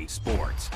Sports.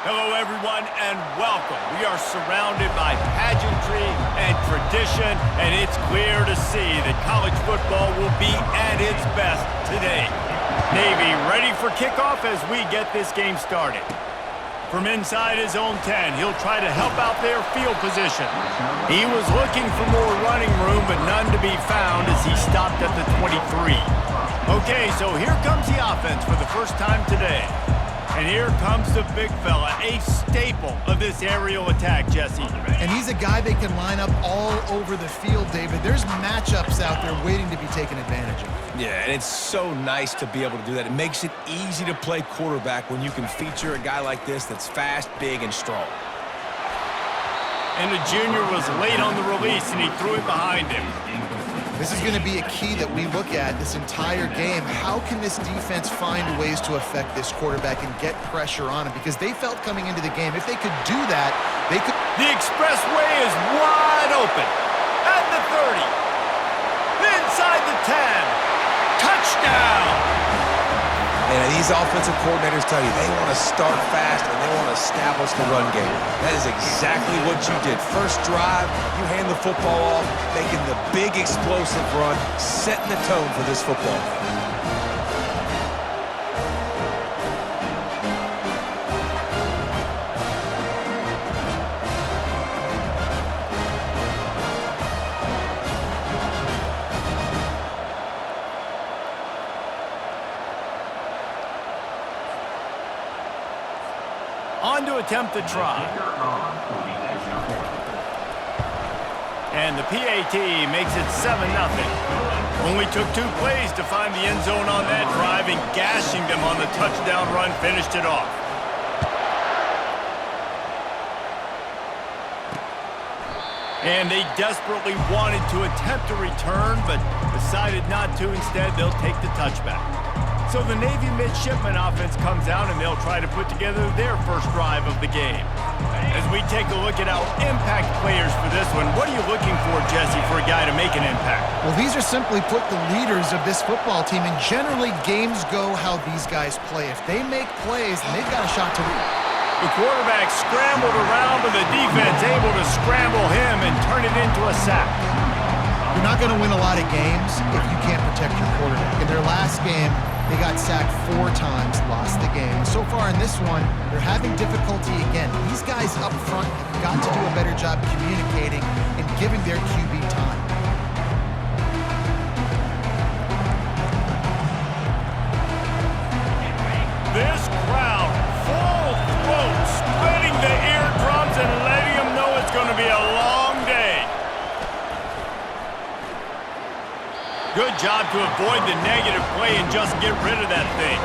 Hello, everyone, and welcome. We are surrounded by pageantry and tradition, and it's clear to see that college football will be at its best today. Navy ready for kickoff as we get this game started. From inside his own 10, he'll try to help out their field position. He was looking for more running room, but none to be found as he stopped at the 23. Okay, so here comes the offense for the first time today. And here comes the big fella, a staple of this aerial attack, Jesse. And he's a guy that can line up all over the field, David. There's matchups out there waiting to be taken advantage of. Yeah, and it's so nice to be able to do that. It makes it easy to play quarterback when you can feature a guy like this that's fast, big, and strong. And the junior was late on the release, and he threw it behind him. This is going to be a key that we look at this entire game. How can this defense find ways to affect this quarterback and get pressure on him? Because they felt coming into the game, if they could do that, they could... The expressway is wide open. At the 30. Inside the 10. Touchdown! And these offensive coordinators tell you they want to start fast and they want to establish the run game. That is exactly what you did. First drive, you hand the football off, making the big explosive run, setting the tone for this football game. On to attempt the try. And the PAT makes it 7-0. Only took 2 plays to find the end zone on that drive, and gashing them on the touchdown run finished it off. And they desperately wanted to attempt a return, but decided not to. Instead, they'll take the touchback. So the Navy midshipman offense comes out, and they'll try to put together their first drive of the game. As we take a look at our impact players for this one, what are you looking for, Jesse, for a guy to make an impact? Well, these are simply put the leaders of this football team, and generally games go how these guys play. If they make plays, then they've got a shot to win. The quarterback scrambled around, but the defense able to scramble him and turn it into a sack. You're not going to win a lot of games if you can't protect your quarterback. In their last game, they got sacked 4 times, lost the game. So far in this one, they're having difficulty again. These guys up front have got to do a better job communicating and giving their QB time. This crowd, full throat, splitting the eardrums and letting them know it's going to be a long day. Good job to avoid the negative play and just get rid of that thing.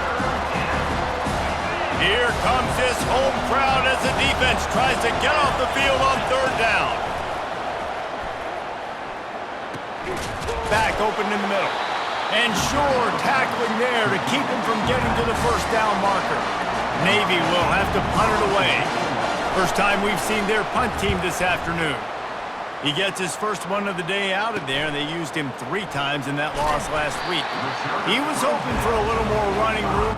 Here comes this home crowd as the defense tries to get off the field on 3rd down. Back open in the middle. And Shore tackling there to keep him from getting to the 1st down marker. Navy will have to punt it away. First time we've seen their punt team this afternoon. He gets his first one of the day out of there, and they used him 3 times in that loss last week. He was hoping for a little more running room.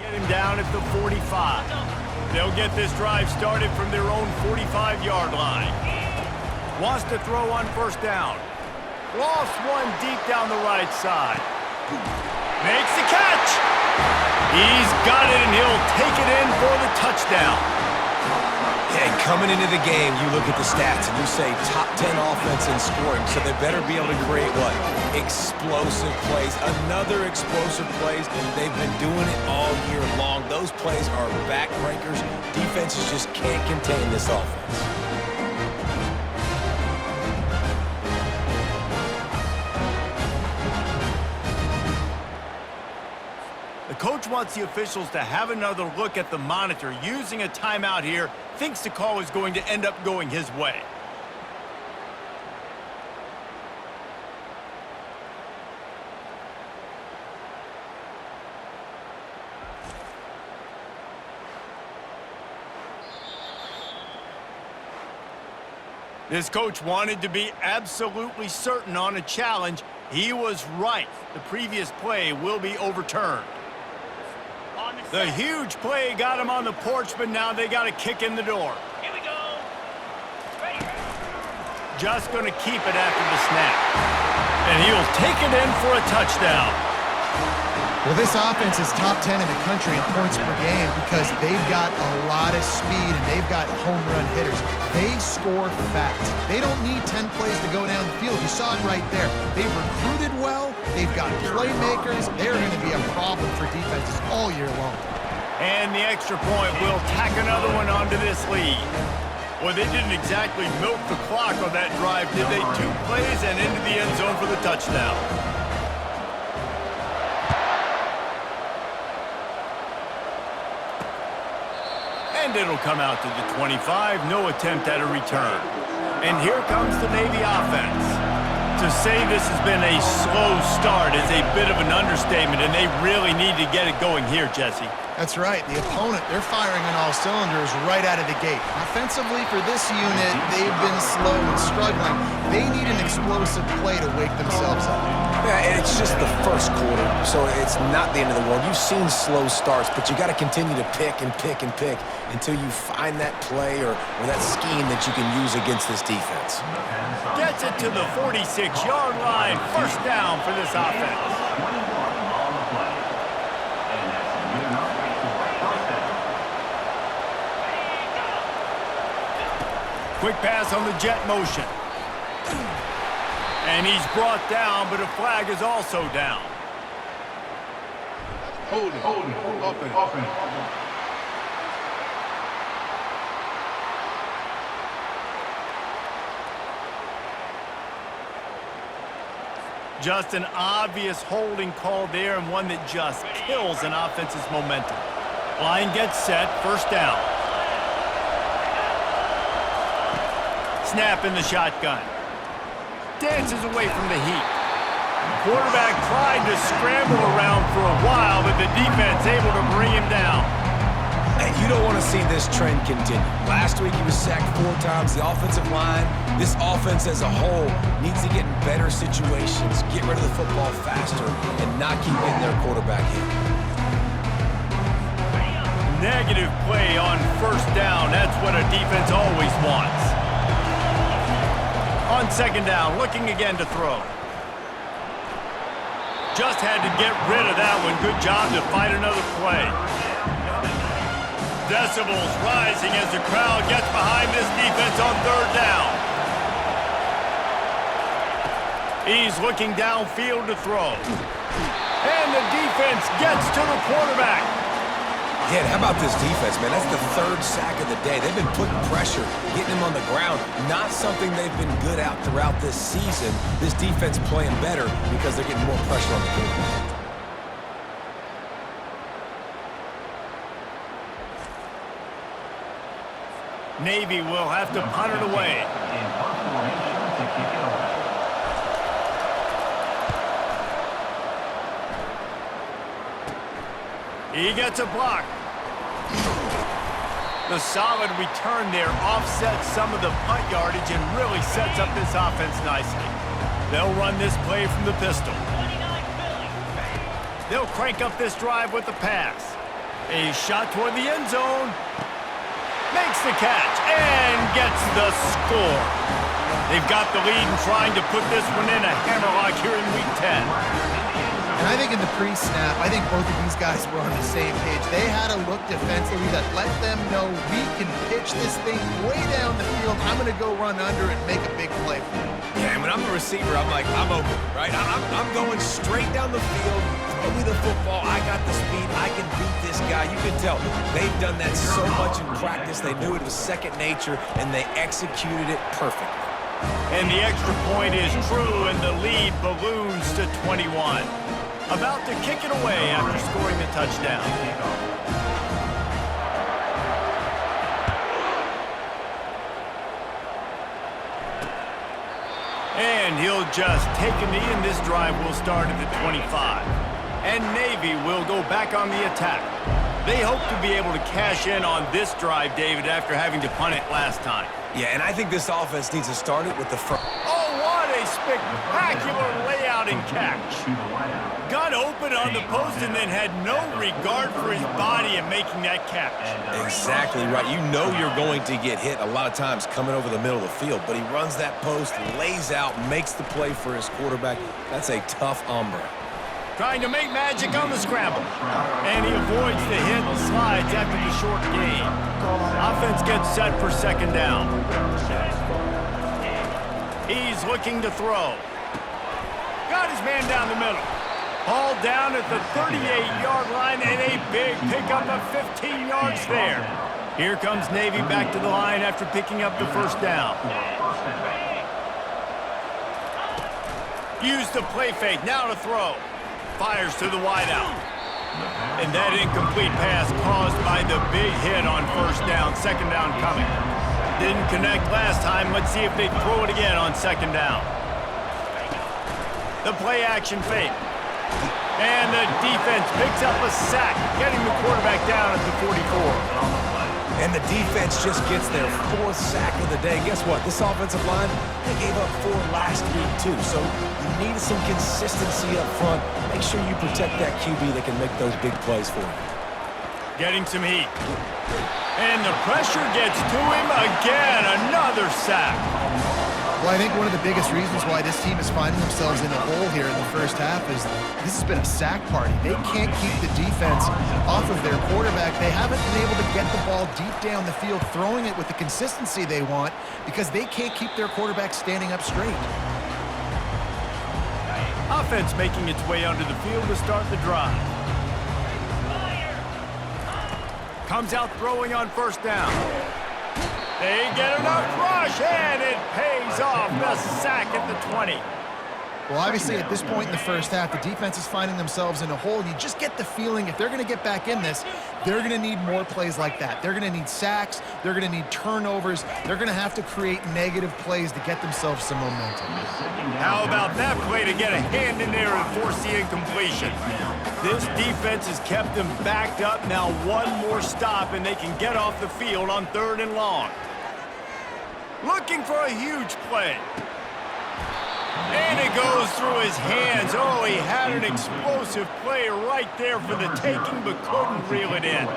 Get him down at the 45. They'll get this drive started from their own 45-yard line. Wants to throw on 1st down. Lost one deep down the right side. Makes the catch. He's got it, and he'll take it in for the touchdown. Yeah, coming into the game, you look at the stats and you say top 10 offense in scoring, so they better be able to create what? Explosive plays. Another explosive plays. They've been doing it all year long. Those plays are backbreakers. Defenses just can't contain this offense. The coach wants the officials to have another look at the monitor. Using a timeout here, thinks the call is going to end up going his way. This coach wanted to be absolutely certain on a challenge. He was right. The previous play will be overturned. The huge play got him on the porch, but now they got to kick in the door. Here we go. Ready. Just going to keep it after the snap. And he'll take it in for a touchdown. Well, this offense is top 10 in the country in points per game because they've got a lot of speed and they've got home run hitters. They score fast. They don't need 10 plays to go down the field. You saw it right there. They've recruited well. They've got playmakers. They're going to be a problem for defenses all year long. And the extra point will tack another one onto this lead. Well, they didn't exactly milk the clock on that drive, did they? 2 plays and into the end zone for the touchdown. And it'll come out to the 25. No attempt at a return. And here comes the Navy offense. To say this has been a slow start is a bit of an understatement, and they really need to get it going here, Jesse. That's right. The opponent, they're firing on all cylinders right out of the gate. Offensively, for this unit, they've been slow and struggling. They need an explosive play to wake themselves up. Yeah, and it's just the first quarter, so it's not the end of the world. You've seen slow starts, but you got to continue to pick and pick and pick until you find that play or that scheme that you can use against this defense. Gets it to the 46-yard line. 1st down for this offense. Quick pass on the jet motion. And he's brought down, but a flag is also down. Hold it. Offense. Just an obvious holding call there, and one that just kills an offense's momentum. Line gets set, first down. Snap in the shotgun. Dances away from the heat. Quarterback tried to scramble around for a while, but the defense able to bring him down. And you don't want to see this trend continue. Last week he was sacked 4 times. The offensive line, this offense as a whole, needs to get in better situations, get rid of the football faster, and not keep getting their quarterback hit. Negative play on first down. That's what a defense always wants. On second down, looking again to throw. Just had to get rid of that one. Good job to fight another play. Decibels rising as the crowd gets behind this defense on third down. He's looking downfield to throw. And the defense gets to the quarterback. Yeah, how about this defense, man? That's the 3rd sack of the day. They've been putting pressure, getting him on the ground. Not something they've been good at throughout this season. This defense playing better because they're getting more pressure on the quarterback. Navy will have to punt it away. He gets a block. The solid return there offsets some of the punt yardage and really sets up this offense nicely. They'll run this play from the pistol. They'll crank up this drive with the pass. A shot toward the end zone. Makes the catch and gets the score. They've got the lead and trying to put this one in a hammerlock here in Week 10. And I think in the pre-snap, I think both of these guys were on the same page. They had a look defensively that let them know we can pitch this thing way down the field. I'm going to go run under and make a big play for you. Yeah, and when I'm the receiver, I'm like, I'm open, right? I'm going straight down the field. Throw me the football. I got the speed. I can beat this guy. You can tell they've done that so much in practice. They knew it was second nature, and they executed it perfectly. And the extra point is true, and the lead balloons to 21. About to kick it away after scoring the touchdown. And he'll just take a knee, and this drive will start at the 25. And Navy will go back on the attack. They hope to be able to cash in on this drive, David, after having to punt it last time. Yeah, and I think this offense needs to start it with the front. Oh, what a spectacular layout and catch. Got open on the post and then had no regard for his body in making that catch. Exactly right. You know you're going to get hit a lot of times coming over the middle of the field, but he runs that post, lays out, makes the play for his quarterback. That's a tough hombre. Trying to make magic on the scramble. And he avoids the hit and slides after the short gain. Offense gets set for second down. He's looking to throw. Got his man down the middle. Ball down at the 38-yard line and a big pickup of 15 yards there. Here comes Navy back to the line after picking up the first down. Use the play fake, now to throw. Fires to the wideout. And that incomplete pass caused by the big hit on first down, second down coming. Didn't connect last time. Let's see if they throw it again on second down. The play action fake. And the defense picks up a sack, getting the quarterback down at the 44. And the defense just gets their 4th sack of the day. Guess what? This offensive line, they gave up 4 last week too. So you need some consistency up front. Make sure you protect that QB that can make those big plays for you. Getting some heat. And the pressure gets to him again. Another sack. Well, I think one of the biggest reasons why this team is finding themselves in a hole here in the first half is this has been a sack party. They can't keep the defense off of their quarterback. They haven't been able to get the ball deep down the field, throwing it with the consistency they want because they can't keep their quarterback standing up straight. Offense making its way onto the field to start the drive. Comes out throwing on first down. They get enough rush, and it pays off. The sack at the 20. Well, obviously, at this point in the first half, the defense is finding themselves in a hole. You just get the feeling if they're going to get back in this, they're going to need more plays like that. They're going to need sacks. They're going to need turnovers. They're going to have to create negative plays to get themselves some momentum. How about that play to get a hand in there and force the incompletion? This defense has kept them backed up. Now one more stop, and they can get off the field on 3rd and long. Looking for a huge play. And it goes through his hands. Oh, he had an explosive play right there for the taking, but couldn't reel it in.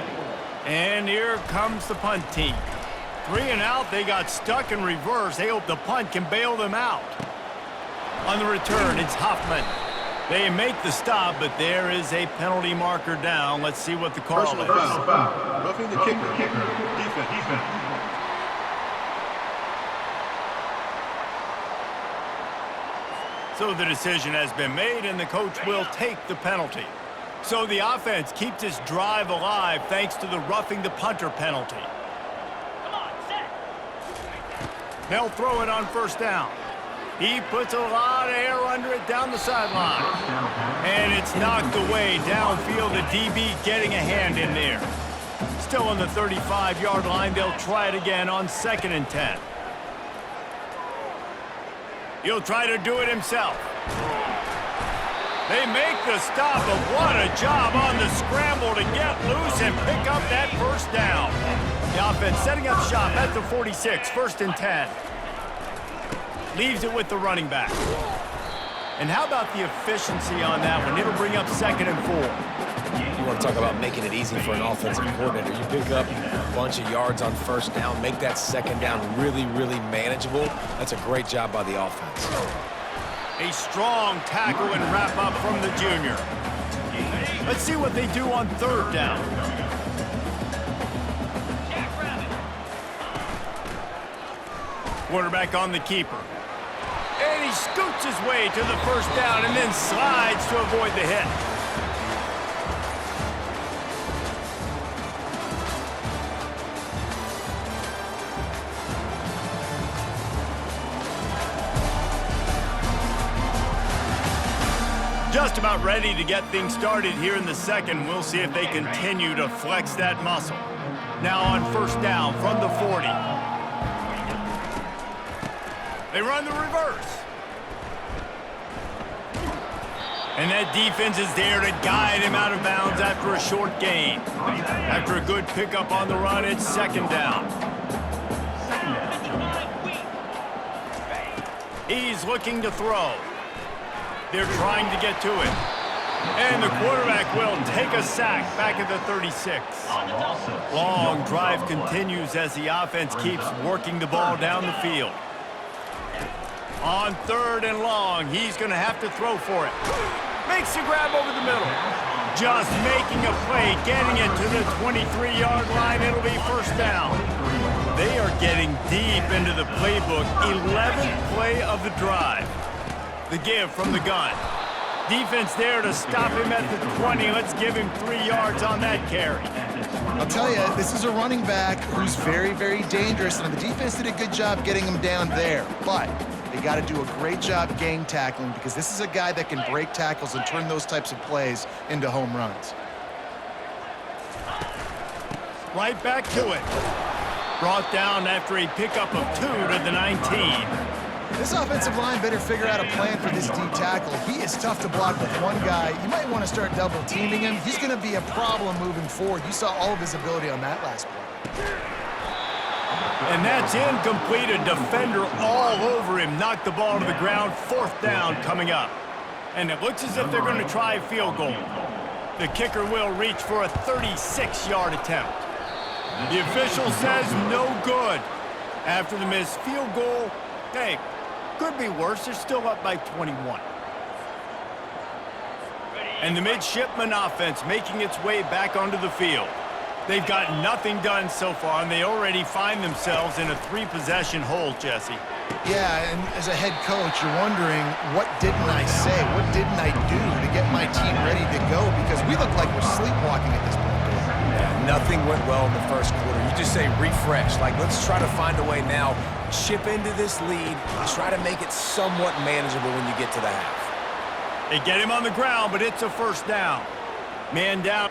And here comes the punt team. 3 and out, they got stuck in reverse. They hope the punt can bail them out. On the return, it's Hoffman. They make the stop, but there is a penalty marker down. Let's see what the call is. Personal foul. Roughing the kicker. Defense. So the decision has been made, and the coach will take the penalty. So the offense keeps its drive alive thanks to the roughing the punter penalty. Come on, set. They'll throw it on first down. He puts a lot of air under it down the sideline. And it's knocked away downfield. The DB getting a hand in there. Still on the 35-yard line. They'll try it again on 2nd and 10. He'll try to do it himself. They make the stop, but what a job on the scramble to get loose and pick up that first down. The offense setting up shop at the 46, 1st and 10. Leaves it with the running back. And how about the efficiency on that one? It'll bring up 2nd and 4. You want to talk about making it easy for an offensive coordinator. You pick up a bunch of yards on first down, make that 2nd down really, really manageable. That's a great job by the offense. A strong tackle and wrap up from the junior. Let's see what they do on 3rd down. Quarterback on the keeper. And he scoots his way to the first down and then slides to avoid the hit. Just about ready to get things started here in the 2nd. We'll see if they continue to flex that muscle. Now on 1st down from the 40. They run the reverse. And that defense is there to guide him out of bounds after a short gain. After a good pickup on the run, it's 2nd down. He's looking to throw. They're trying to get to it. And the quarterback will take a sack back at the 36. Long drive continues as the offense keeps working the ball down the field. On 3rd and long, he's going to have to throw for it. Makes the grab over the middle. Just making a play, getting it to the 23-yard line. It'll be 1st down. They are getting deep into the playbook. 11th play of the drive. The give from the gun. Defense there to stop him at the 20. Let's give him 3 yards on that carry. I'll tell you, this is a running back who's very, very dangerous, and the defense did a good job getting him down there. But they got to do a great job gang tackling because this is a guy that can break tackles and turn those types of plays into home runs. Right back to it. Brought down after a pickup of 2 to the 19. This offensive line better figure out a plan for this D tackle. He is tough to block with one guy. You might want to start double teaming him. He's going to be a problem moving forward. You saw all of his ability on that last play. And that's incomplete. A defender all over him. Knocked the ball to the ground. 4th down coming up. And it looks as if they're going to try a field goal. The kicker will reach for a 36-yard attempt. The official says no good. After the missed field goal, hey, could be worse. They're still up by 21. And the midshipman offense making its way back onto the field. They've got nothing done so far, and they already find themselves in a 3-possession hole, Jesse. Yeah, and as a head coach, you're wondering, what didn't I say? What didn't I do to get my team ready to go? Because we look like we're sleepwalking at this point. Yeah, nothing went well in the first quarter. You just say refresh. Like, let's try to find a way now, chip into this lead, try to make it somewhat manageable when you get to the half. They get him on the ground, but it's a first down. Man down.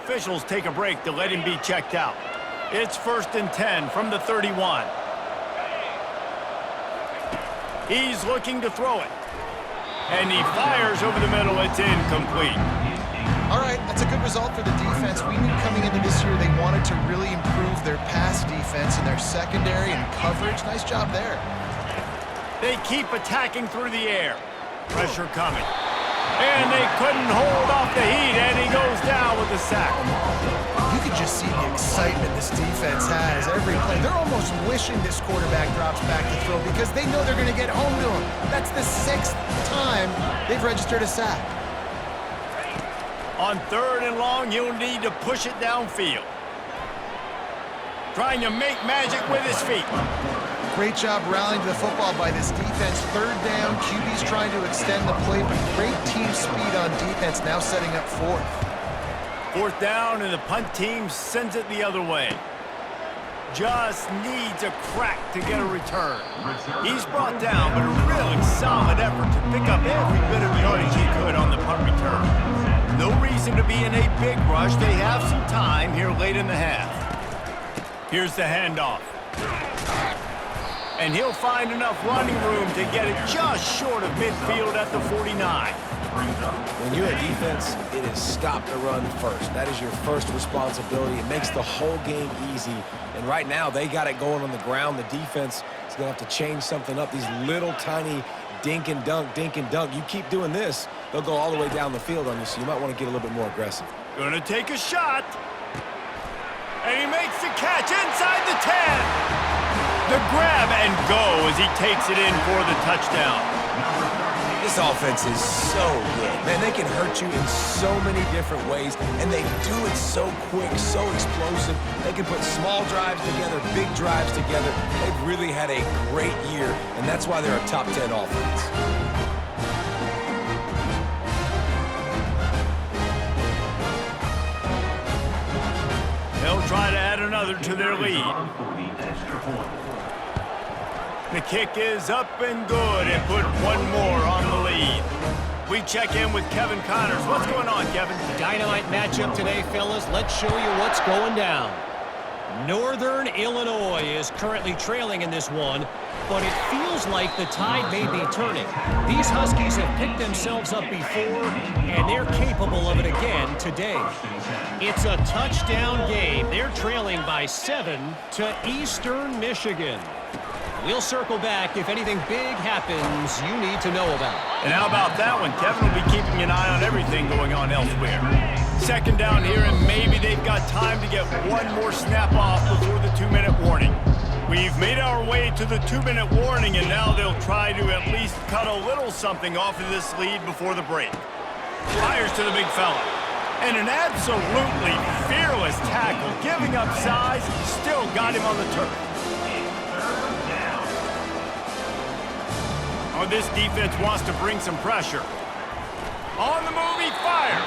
Officials take a break to let him be checked out. It's 1st and 10 from the 31. He's looking to throw it. And he fires over the middle. It's incomplete. All right, that's a good result for the defense. We knew coming into this year they wanted to really improve their pass defense and their secondary and coverage. Nice job there. They keep attacking through the air. Pressure coming. And they couldn't hold off the heat, and he goes down with a sack. You can just see the excitement this defense has every play. They're almost wishing this quarterback drops back to throw because they know they're going to get home to him. That's the 6th time they've registered a sack. On 3rd and long, he'll need to push it downfield. Trying to make magic with his feet. Great job rallying to the football by this defense. 3rd down, QB's trying to extend the play, but great team speed on defense, now setting up 4th. 4th down, and the punt team sends it the other way. Just needs a crack to get a return. He's brought down, but a really solid effort to pick up every bit of yardage he could on the punt return. No reason to be in a big rush. They have some time here late in the half. Here's the handoff. And he'll find enough running room to get it just short of midfield at the 49. When you're a defense, it is stop the run first. That is your first responsibility. It makes the whole game easy. And right now, they got it going on the ground. The defense is going to have to change something up. These little tiny dink and dunk, dink and dunk. You keep doing this, they'll go all the way down the field on you, so you might want to get a little bit more aggressive. Gonna take a shot. And he makes the catch inside the 10. The grab and go as he takes it in for the touchdown. This offense is so good. Man, they can hurt you in so many different ways, and they do it so quick, so explosive. They can put small drives together, big drives together. They've really had a great year, and that's why they're a top 10 offense. They'll try to add another to their lead. The kick is up and good and put one more on the lead. We check in with Kevin Connors. What's going on, Kevin? Dynamite matchup today, fellas. Let's show you what's going down. Northern Illinois is currently trailing in this one, but it feels like the tide may be turning. These Huskies have picked themselves up before, and they're capable of it again today. It's a touchdown game. They're trailing by 7 to Eastern Michigan. We'll circle back if anything big happens you need to know about. And how about that one? Kevin will be keeping an eye on everything going on elsewhere. 2nd down here, and maybe they've got time to get one more snap off before the 2-minute warning. We've made our way to the 2-minute warning, and now they'll try to at least cut a little something off of this lead before the break. Fires to the big fella. And an absolutely fearless tackle, giving up size, still got him on the turf. Oh, this defense wants to bring some pressure. On the move, he fires.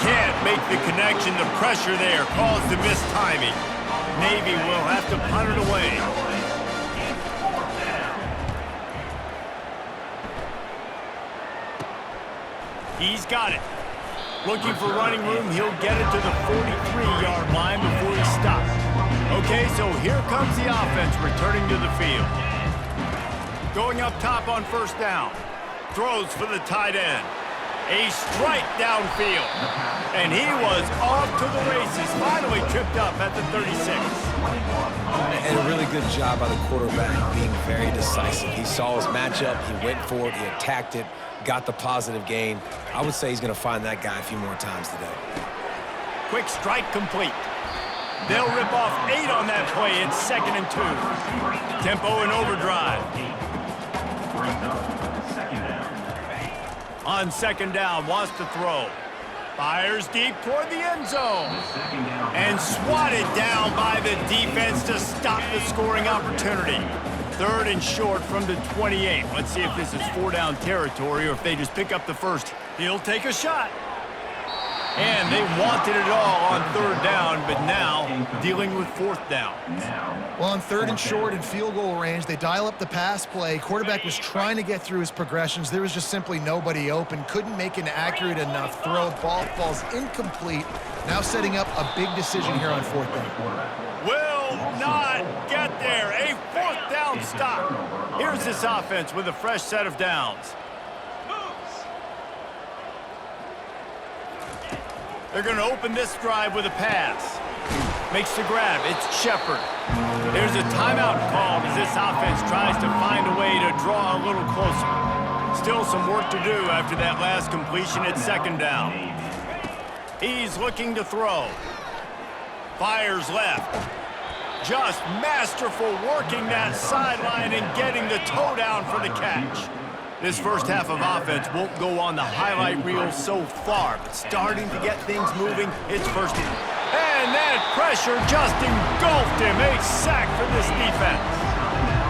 Can't make the connection. The pressure there caused the missed timing. Navy will have to punt it away. He's got it. Looking for running room. He'll get it to the 43-yard line before he stops. Okay, so here comes the offense returning to the field. Going up top on 1st down. Throws for the tight end. A strike downfield. And he was off to the races, finally tripped up at the 36. And a really good job by the quarterback being very decisive. He saw his matchup, he went for it, he attacked it, got the positive gain. I would say he's going to find that guy a few more times today. Quick strike complete. They'll rip off 8 on that play. It's 2nd and 2. Tempo and overdrive. On 2nd down, wants to throw. Fires deep toward the end zone. And swatted down by the defense to stop the scoring opportunity. 3rd and short from the 28. Let's see if this is 4-down territory or if they just pick up the first. He'll take a shot. And they wanted it all on 3rd down, but now dealing with 4th down. Well, on 3rd and short and field goal range, they dial up the pass play. Quarterback was trying to get through his progressions. There was just simply nobody open. Couldn't make an accurate enough throw. Ball falls incomplete. Now setting up a big decision here on 4th down. Will not get there. A 4th down stop. Here's this offense with a fresh set of downs. They're going to open this drive with a pass. Makes the grab. It's Shepard. There's a timeout called as this offense tries to find a way to draw a little closer. Still some work to do after that last completion at 2nd down. He's looking to throw. Fires left. Just masterful working that sideline and getting the toe down for the catch. This first half of offense won't go on the highlight reel so far, but starting to get things moving, it's 1st down. And that pressure just engulfed him. A sack for this defense.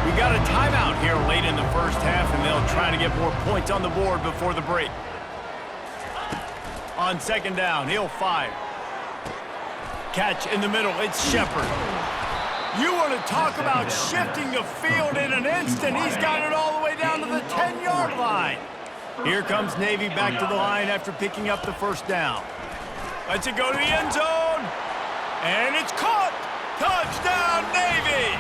We got a timeout here late in the first half, and they'll try to get more points on the board before the break. On 2nd down, he'll fire. Catch in the middle, it's Shepard. You want to talk about shifting the field in an instant. He's got it all the way down to the 10-yard line. Here comes Navy back to the line after picking up the 1st down. Lets it go to the end zone. And it's caught. Touchdown, Navy.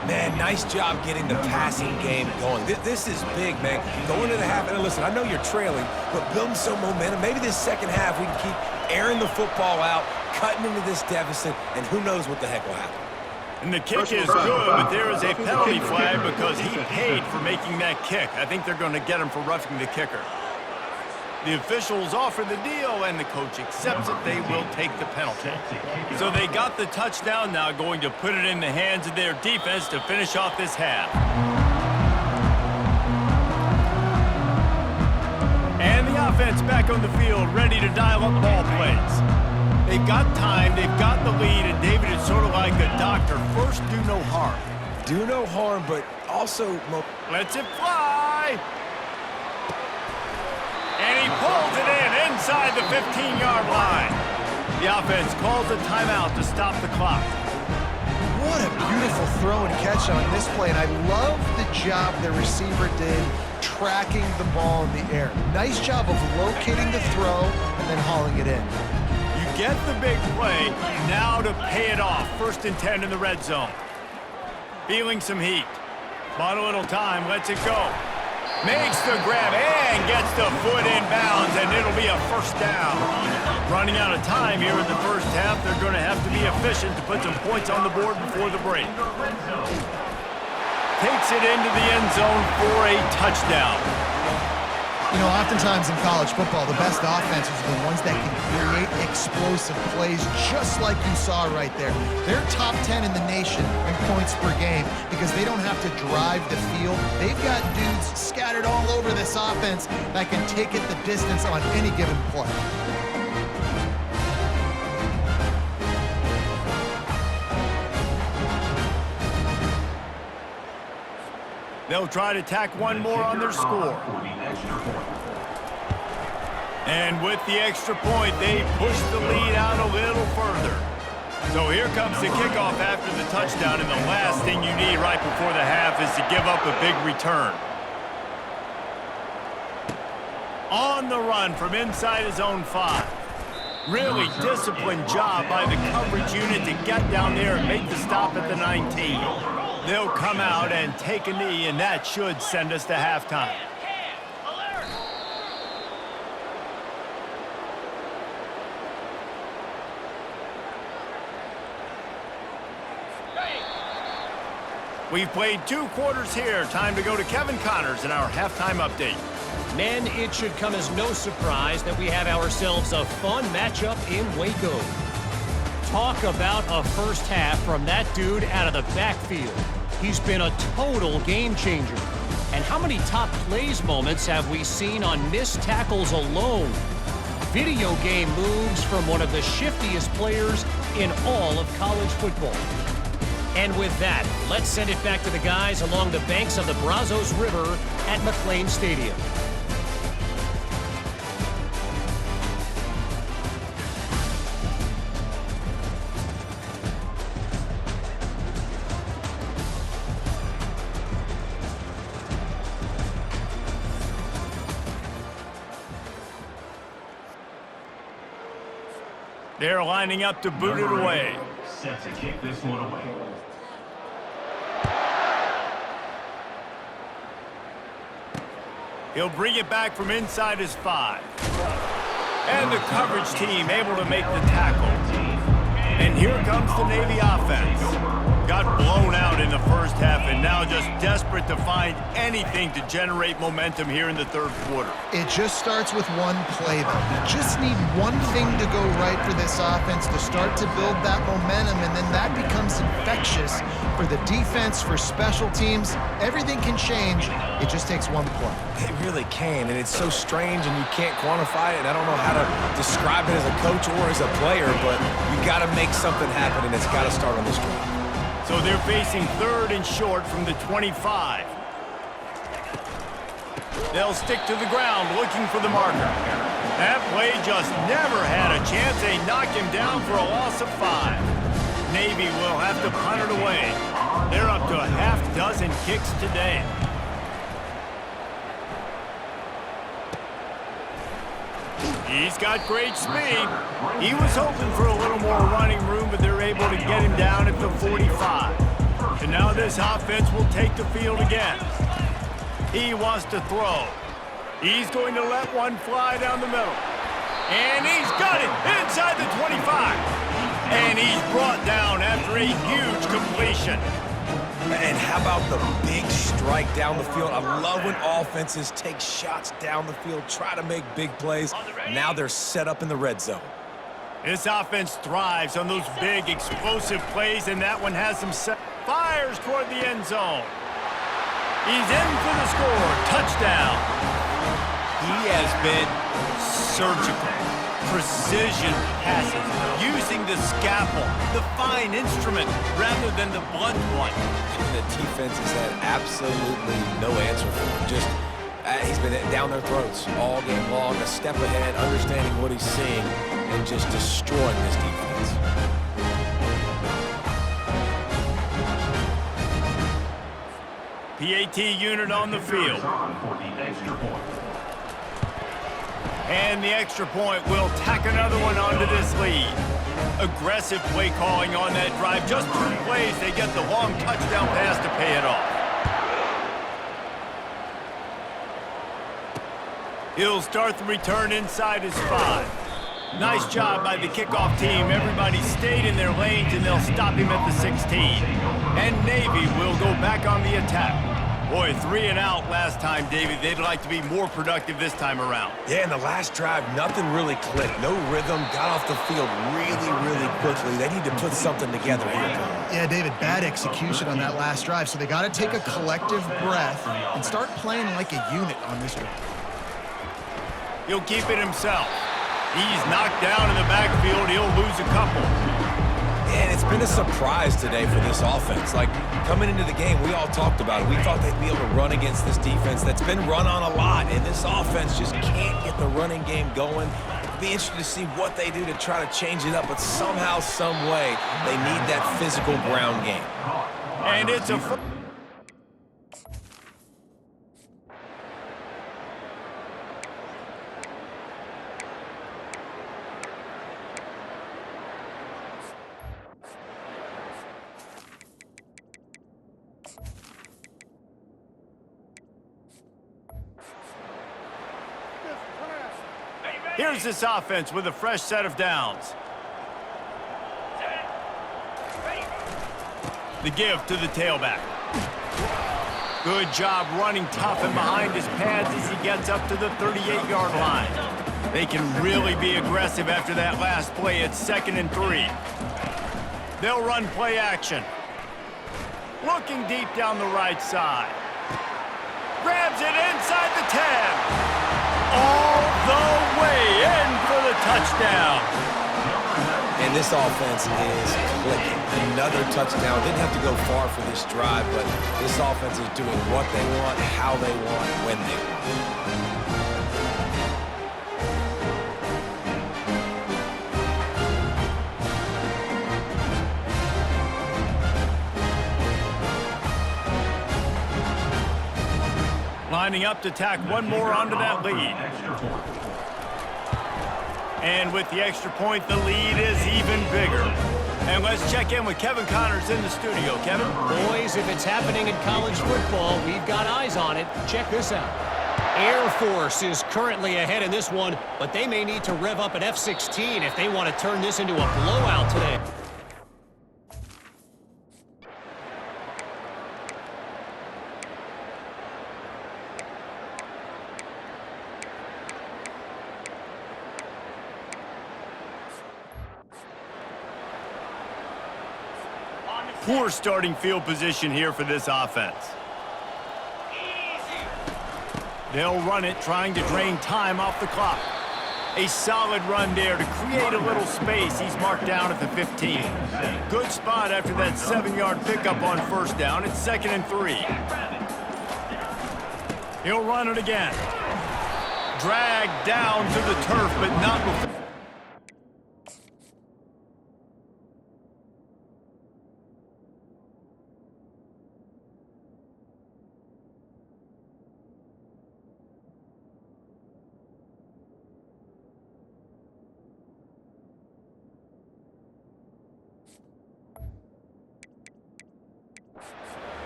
Man, nice job getting the passing game going. This is big, man. Going to the half, and listen, I know you're trailing, but building some momentum. Maybe this second half we can keep airing the football out, cutting into this deficit, and who knows what the heck will happen. And the kick is good, but there is a penalty flag because he paid for making that kick. I think they're going to get him for roughing the kicker. The officials offer the deal, and the coach accepts it. They will take the penalty. So they got the touchdown, now going to put it in the hands of their defense to finish off this half. And the offense back on the field, ready to dial up ball plays. They've got time, they've got the lead, and David is sort of like a doctor. First, do no harm. Do no harm, but also... Lets it fly. And he pulls it in inside the 15-yard line. The offense calls a timeout to stop the clock. What a beautiful throw and catch on this play, and I love the job the receiver did tracking the ball in the air. Nice job of locating the throw and then hauling it in. You get the big play, now to pay it off. 1st and 10 in the red zone. Feeling some heat. Bought a little time, lets it go. Makes the grab and gets the foot in bounds, and it'll be a 1st down. Running out of time here in the first half, they're going to have to be efficient to put some points on the board before the break. Takes it into the end zone for a touchdown. You know, oftentimes in college football, the best offenses are the ones that can create explosive plays, just like you saw right there. They're top 10 in the nation in points per game because they don't have to drive the field. They've got dudes scattered all over this offense that can take it the distance on any given play. They'll try to tack one more on their score. And with the extra point, they push the lead out a little further. So here comes the kickoff after the touchdown, and the last thing you need right before the half is to give up a big return. On the run from inside his own 5. Really disciplined job by the coverage unit to get down there and make the stop at the 19. They'll come out and take a knee, and that should send us to halftime. We've played 2 quarters here. Time to go to Kevin Connors in our halftime update. Men, it should come as no surprise that we have ourselves a fun matchup in Waco. Talk about a first half from that dude out of the backfield. He's been a total game changer. And how many top plays moments have we seen on missed tackles alone? Video game moves from one of the shiftiest players in all of college football. And with that, let's send it back to the guys along the banks of the Brazos River at McLean Stadium. They're lining up to boot it away. Set to kick this one away. He'll bring it back from inside his 5. And the coverage team able to make the tackle. And here comes the Navy offense. Got blown out in the first half and now just desperate to find anything to generate momentum here in the third quarter. It just starts with one play, though. You just need one thing to go right for this offense to start to build that momentum, and then that becomes infectious for the defense, for special teams. Everything can change. It just takes one play. It really can, and it's so strange, and you can't quantify it. I don't know how to describe it as a coach or as a player, but you got to make something happen, and it's got to start on this drive. So they're facing 3rd and short from the 25. They'll stick to the ground looking for the marker. That play just never had a chance. They knocked him down for a loss of 5. Navy will have to punt it away. They're up to a half dozen kicks today. He's got great speed. He was hoping for a little more running room, but they're able to get him down at the 45. And now this offense will take the field again. He wants to throw. He's going to let one fly down the middle. And he's got it inside the 25. And he's brought down after a huge completion. And how about the big strike down the field? I love when offenses take shots down the field, try to make big plays. Now they're set up in the red zone. This offense thrives on those big, explosive plays, and that one has some set. Fires toward the end zone. He's in for the score. Touchdown. He has been surgical. Precision passes, using the scalpel, the fine instrument, rather than the blunt one. And the defense has had absolutely no answer for him. Just, he's been down their throats all game long, a step ahead, understanding what he's seeing, and just destroying this defense. PAT unit on the field. And the extra point will tack another one onto this lead. Aggressive play calling on that drive. Just 2 plays, they get the long touchdown pass to pay it off. He'll start the return inside his 5. Nice job by the kickoff team. Everybody stayed in their lanes, and they'll stop him at the 16. And Navy will go back on the attack. Boy, 3 and out last time, David. They'd like to be more productive this time around. Yeah, in the last drive, nothing really clicked. No rhythm, got off the field really quickly. They need to put something together here. Yeah, David, bad execution on that last drive, so they got to take a collective breath and start playing like a unit on this drive. He'll keep it himself. He's knocked down in the backfield. He'll lose a couple. And it's been a surprise today for this offense. Like, coming into the game, we all talked about it. We thought they'd be able to run against this defense that's been run on a lot, and this offense just can't get the running game going. Be interested to see what they do to try to change it up, but somehow, some way, they need that physical ground game. And it's a... Here's this offense with a fresh set of downs. The give to the tailback. Good job running tough and behind his pads as he gets up to the 38-yard line. They can really be aggressive after that last play. It's 2nd and 3. They'll run play action. Looking deep down the right side. Grabs it inside the 10. All the way in for the touchdown. And this offense is clicking. Another touchdown. Didn't have to go far for this drive, but this offense is doing what they want, how they want, when they want. Lining up to tack one more onto that lead. And with the extra point, the lead is even bigger. And let's check in with Kevin Connors in the studio. Kevin? Boys, if it's happening in college football, we've got eyes on it. Check this out. Air Force is currently ahead in this one, but they may need to rev up an F-16 if they want to turn this into a blowout today. Poor starting field position here for this offense. They'll run it, trying to drain time off the clock. A solid run there to create a little space. He's marked down at the 15. Good spot after that 7-yard pickup on first down. It's 2nd and 3. He'll run it again. Dragged down to the turf, but not before.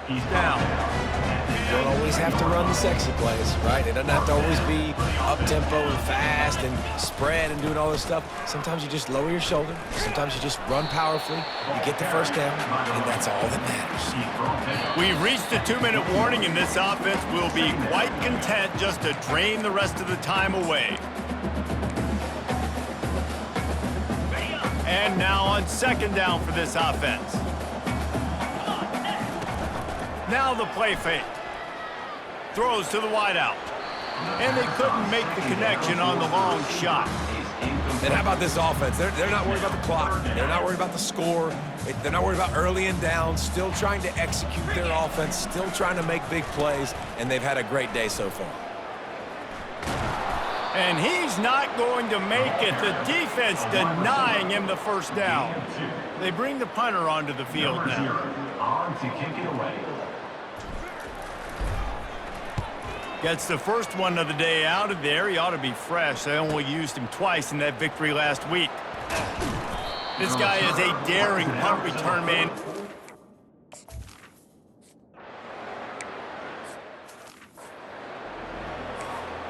He's down. You don't always have to run the sexy plays, right? It doesn't have to always be up-tempo and fast and spread and doing all this stuff. Sometimes you just lower your shoulder. Sometimes you just run powerfully. You get the first down, and that's all that matters. We've reached the 2-minute warning, and this offense will be quite content just to drain the rest of the time away. And now on 2nd down for this offense. Now the play fake. Throws to the wideout. And they couldn't make the connection on the long shot. And how about this offense? They're not worried about the clock. They're not worried about the score. They're not worried about early and down. Still trying to execute their offense. Still trying to make big plays. And they've had a great day so far. And he's not going to make it. The defense denying him the first down. They bring the punter onto the field now. On to kick it away. Gets the first one of the day out of there. He ought to be fresh. They only used him twice in that victory last week. This guy is a daring punt return man.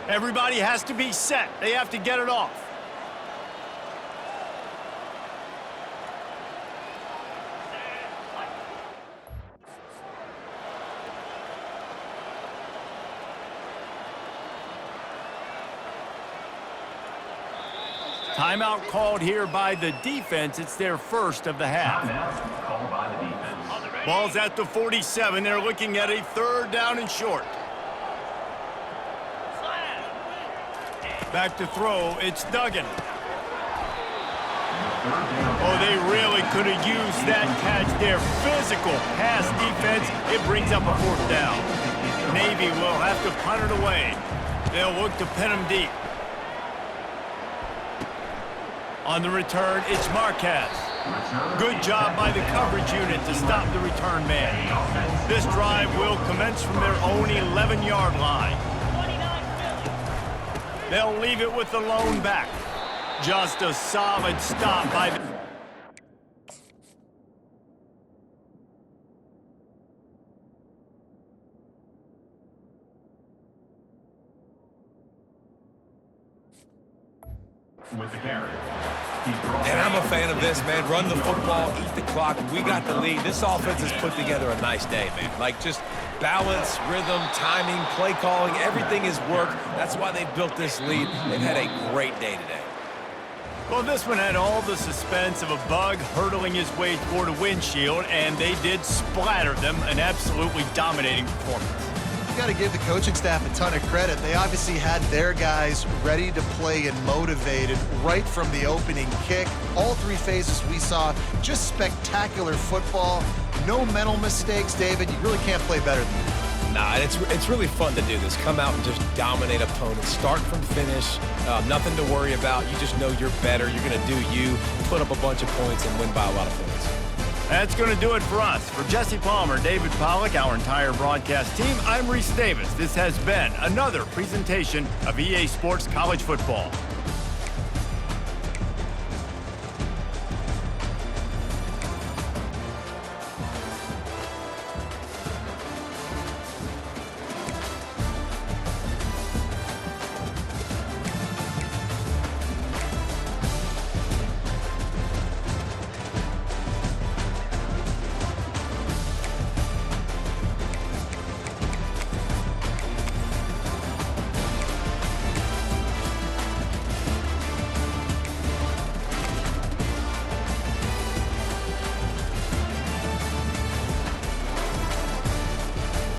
Everybody has to be set. They have to get it off. Timeout called here by the defense. It's their first of the half. Called by the defense. Ball's at the 47. They're looking at a 3rd down and short. Back to throw. It's Duggan. Oh, they really could have used that catch there. Physical pass defense. It brings up a 4th down. Navy will have to punt it away. They'll look to pin him deep. On the return, it's Marquez. Good job by the coverage unit to stop the return man. This drive will commence from their own 11-yard line. They'll leave it with the lone back. Just a solid stop by the... With the carry. And I'm a fan of this, man. Run the football, eat the clock. We got the lead. This offense has put together a nice day, man. Like, just balance, rhythm, timing, play calling, everything has worked. That's why they've built this lead. They've had a great day today. Well, this one had all the suspense of a bug hurtling his way toward a windshield, and they did splatter them. An absolutely dominating performance. You got to give the coaching staff a ton of credit. They obviously had their guys ready to play and motivated right from the opening kick. All three phases we saw, just spectacular football. No mental mistakes, David. You really can't play better than that. Nah, it's really fun to do this. Come out and just dominate opponents. Start from finish. Nothing to worry about. You just know you're better. You're going to do you, put up a bunch of points, and win by a lot of points. That's going to do it for us. For Jesse Palmer, David Pollack, our entire broadcast team, I'm Reese Davis. This has been another presentation of EA Sports College Football.